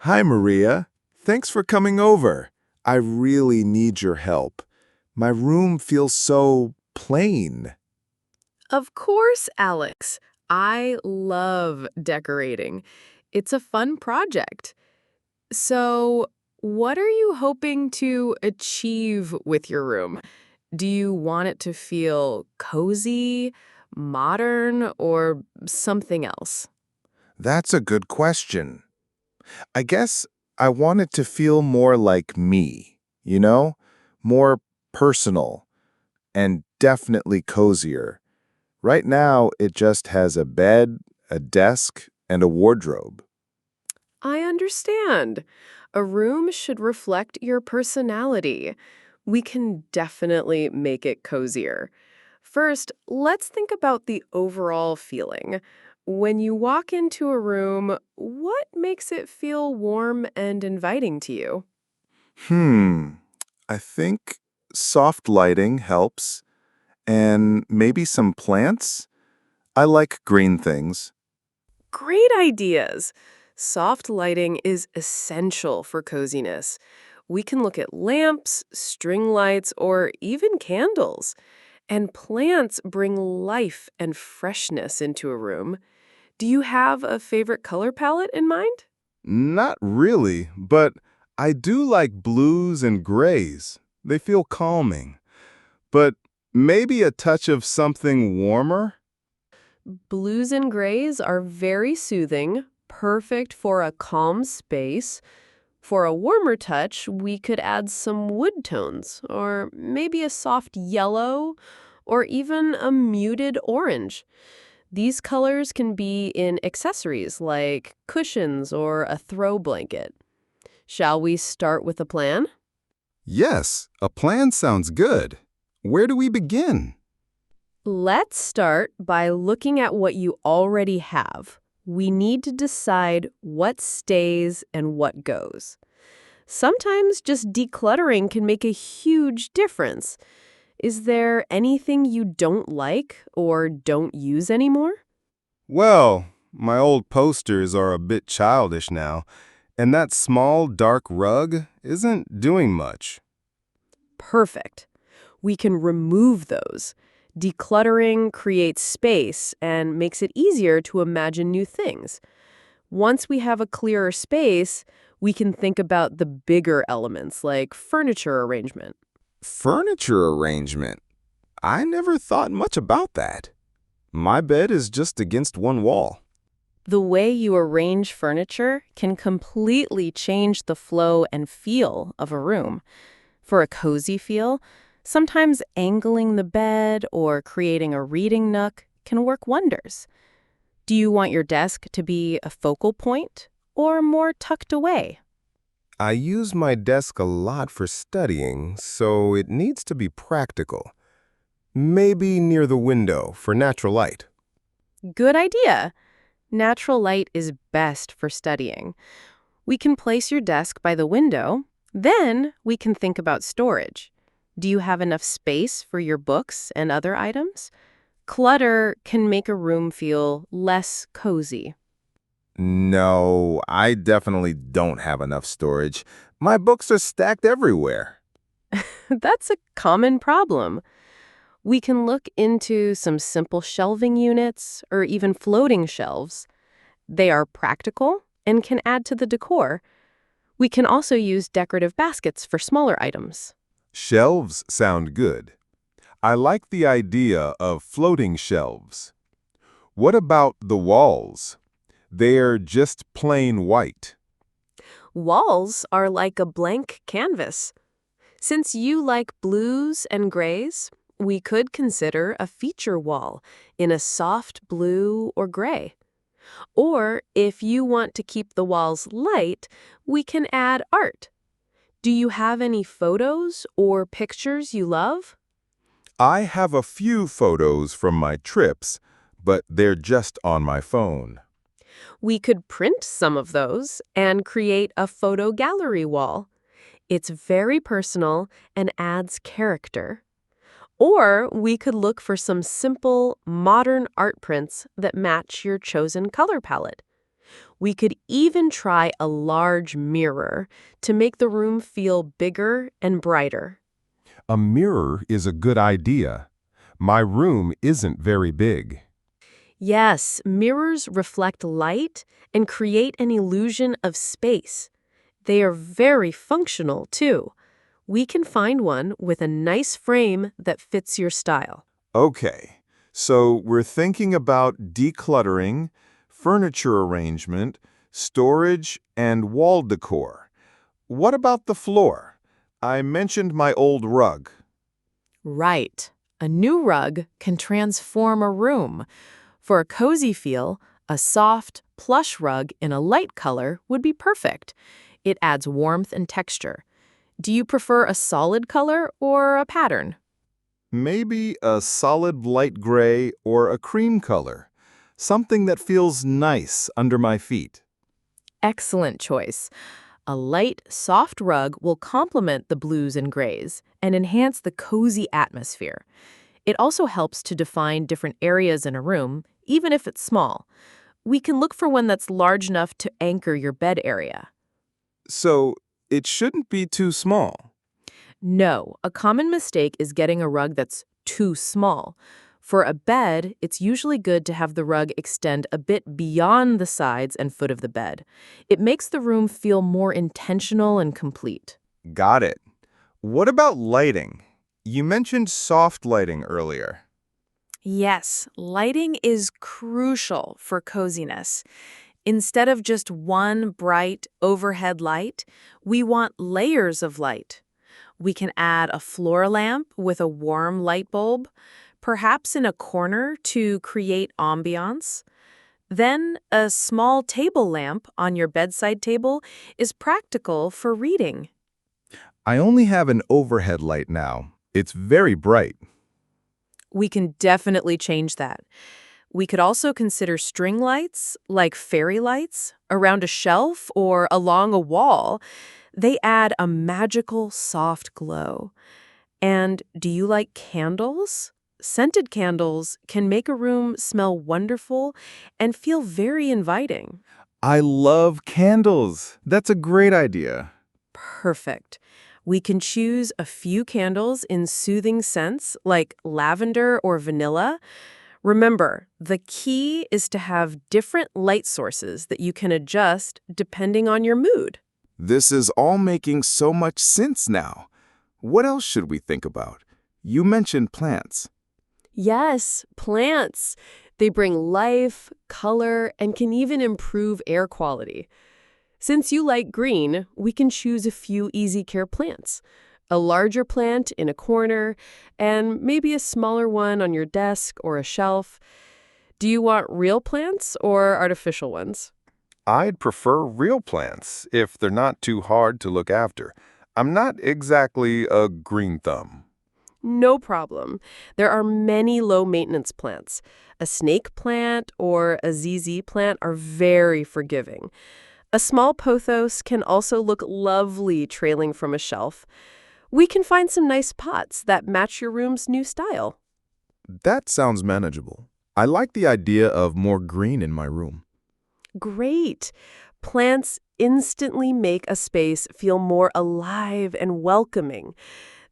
Hi, Maria. Thanks for coming over. I really need your help. My room feels so plain. Of course, Alex. I love decorating. It's a fun project. So, what are you hoping to achieve with your room? Do you want it to feel cozy, modern, or something else? That's a good question. I guess I want it to feel more like me, you know? More personal and definitely cozier. Right now, it just has a bed, a desk, and a wardrobe. I understand. A room should reflect your personality. We can definitely make it cozier. First, let's think about the overall feeling. When you walk into a room, what makes it feel warm and inviting to you? Hmm, I think soft lighting helps, and maybe some plants? I like green things. Great ideas! Soft lighting is essential for coziness. We can look at lamps, string lights, or even candles. And plants bring life and freshness into a room. Do you have a favorite color palette in mind? Not really, but I do like blues and grays. They feel calming. But maybe a touch of something warmer? Blues and grays are very soothing, perfect for a calm space. For a warmer touch, we could add some wood tones, or maybe a soft yellow, or even a muted orange. These colors can be in accessories like cushions or a throw blanket. Shall we start with a plan? Yes, a plan sounds good. Where do we begin? Let's start by looking at what you already have. We need to decide what stays and what goes. Sometimes just decluttering can make a huge difference. Is there anything you don't like or don't use anymore? Well, my old posters are a bit childish now, and that small, dark rug isn't doing much. Perfect. We can remove those. Decluttering creates space and makes it easier to imagine new things. Once we have a clearer space, we can think about the bigger elements like furniture arrangement. Furniture arrangement? I never thought much about that. My bed is just against one wall. The way you arrange furniture can completely change the flow and feel of a room. For a cozy feel, sometimes angling the bed or creating a reading nook can work wonders. Do you want your desk to be a focal point or more tucked away? I use my desk a lot for studying, so it needs to be practical. Maybe near the window for natural light. Good idea. Natural light is best for studying. We can place your desk by the window. Then we can think about storage. Do you have enough space for your books and other items? Clutter can make a room feel less cozy. No, I definitely don't have enough storage. My books are stacked everywhere. That's a common problem. We can look into some simple shelving units or even floating shelves. They are practical and can add to the decor. We can also use decorative baskets for smaller items. Shelves sound good. I like the idea of floating shelves. What about the walls? They're just plain white. Walls are like a blank canvas. Since you like blues and grays, we could consider a feature wall in a soft blue or gray. Or if you want to keep the walls light, we can add art. Do you have any photos or pictures you love? I have a few photos from my trips, but they're just on my phone. We could print some of those and create a photo gallery wall. It's very personal and adds character. Or we could look for some simple, modern art prints that match your chosen color palette. We could even try a large mirror to make the room feel bigger and brighter. A mirror is a good idea. My room isn't very big. Yes, mirrors reflect light and create an illusion of space. They are very functional, too. We can find one with a nice frame that fits your style. Okay, so we're thinking about decluttering, furniture arrangement, storage, and wall decor. What about the floor? I mentioned my old rug. Right. A new rug can transform a room. For a cozy feel, a soft, plush rug in a light color would be perfect. It adds warmth and texture. Do you prefer a solid color or a pattern? Maybe a solid light gray or a cream color. Something that feels nice under my feet. Excellent choice. A light, soft rug will complement the blues and grays and enhance the cozy atmosphere. It also helps to define different areas in a room, even if it's small. We can look for one that's large enough to anchor your bed area. So, it shouldn't be too small. No, a common mistake is getting a rug that's too small. For a bed, it's usually good to have the rug extend a bit beyond the sides and foot of the bed. It makes the room feel more intentional and complete. Got it. What about lighting? You mentioned soft lighting earlier. Yes, lighting is crucial for coziness. Instead of just one bright overhead light, we want layers of light. We can add a floor lamp with a warm light bulb, perhaps in a corner to create ambiance. Then a small table lamp on your bedside table is practical for reading. I only have an overhead light now. It's very bright. We can definitely change that. We could also consider string lights, like fairy lights, around a shelf or along a wall. They add a magical, soft glow. And do you like candles? Scented candles can make a room smell wonderful and feel very inviting. I love candles. That's a great idea. Perfect. We can choose a few candles in soothing scents like lavender or vanilla. Remember, the key is to have different light sources that you can adjust depending on your mood. This is all making so much sense now. What else should we think about? You mentioned plants. Yes, plants. They bring life, color, and can even improve air quality. Since you like green, we can choose a few easy care plants. A larger plant in a corner, and maybe a smaller one on your desk or a shelf. Do you want real plants or artificial ones? I'd prefer real plants if they're not too hard to look after. I'm not exactly a green thumb. No problem. There are many low-maintenance plants. A snake plant or a ZZ plant are very forgiving. A small pothos can also look lovely trailing from a shelf. We can find some nice pots that match your room's new style. That sounds manageable. I like the idea of more green in my room. Great. Plants instantly make a space feel more alive and welcoming.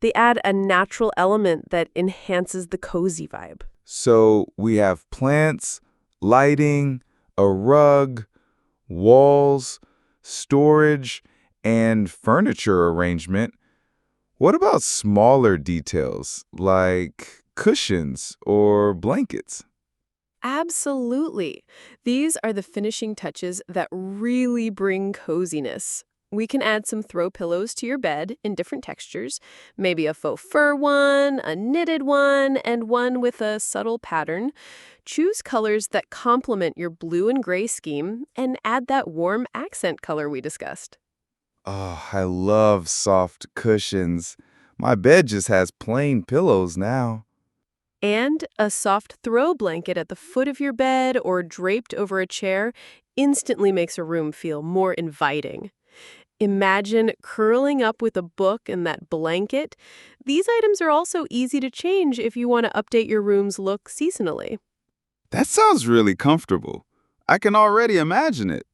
They add a natural element that enhances the cozy vibe. So we have plants, lighting, a rug, walls, storage, and furniture arrangement. What about smaller details like cushions or blankets? Absolutely. These are the finishing touches that really bring coziness. We can add some throw pillows to your bed in different textures, maybe a faux fur one, a knitted one, and one with a subtle pattern. Choose colors that complement your blue and gray scheme and add that warm accent color we discussed. Oh, I love soft cushions. My bed just has plain pillows now. And a soft throw blanket at the foot of your bed or draped over a chair instantly makes a room feel more inviting. Imagine curling up with a book and that blanket. These items are also easy to change if you want to update your room's look seasonally. That sounds really comfortable. I can already imagine it.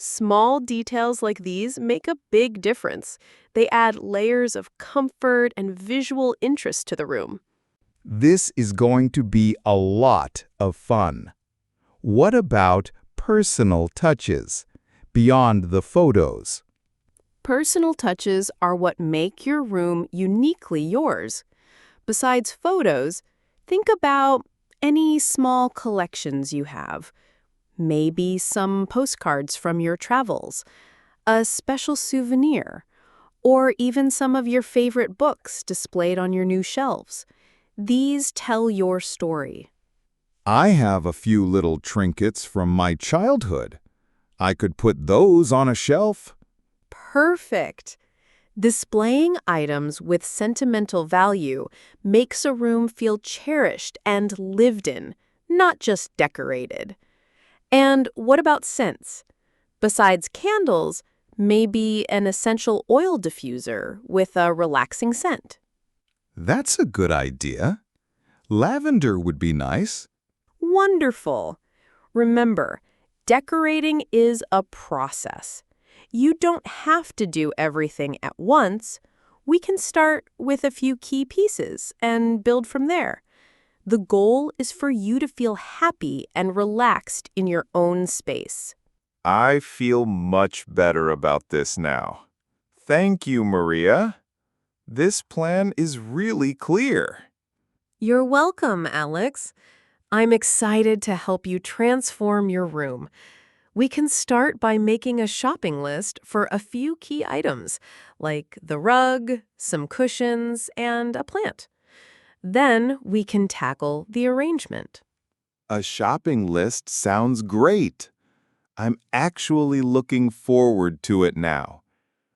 Small details like these make a big difference. They add layers of comfort and visual interest to the room. This is going to be a lot of fun. What about personal touches beyond the photos? Personal touches are what make your room uniquely yours. Besides photos, think about any small collections you have. Maybe some postcards from your travels, a special souvenir, or even some of your favorite books displayed on your new shelves. These tell your story. I have a few little trinkets from my childhood. I could put those on a shelf. Perfect. Displaying items with sentimental value makes a room feel cherished and lived in, not just decorated. And what about scents? Besides candles, maybe an essential oil diffuser with a relaxing scent. That's a good idea. Lavender would be nice. Wonderful. Remember, decorating is a process. You don't have to do everything at once. We can start with a few key pieces and build from there. The goal is for you to feel happy and relaxed in your own space. I feel much better about this now. Thank you, Maria. This plan is really clear. You're welcome, Alex. I'm excited to help you transform your room. We can start by making a shopping list for a few key items, like the rug, some cushions, and a plant. Then we can tackle the arrangement. A shopping list sounds great. I'm actually looking forward to it now.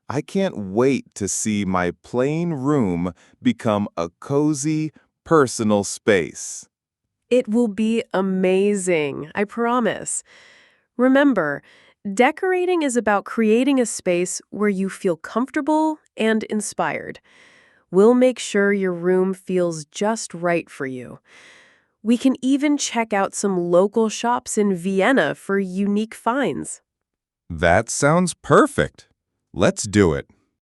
I can't wait to see my plain room become a cozy, personal space. It will be amazing, I promise. Remember, decorating is about creating a space where you feel comfortable and inspired. We'll make sure your room feels just right for you. We can even check out some local shops in Vienna for unique finds. That sounds perfect. Let's do it.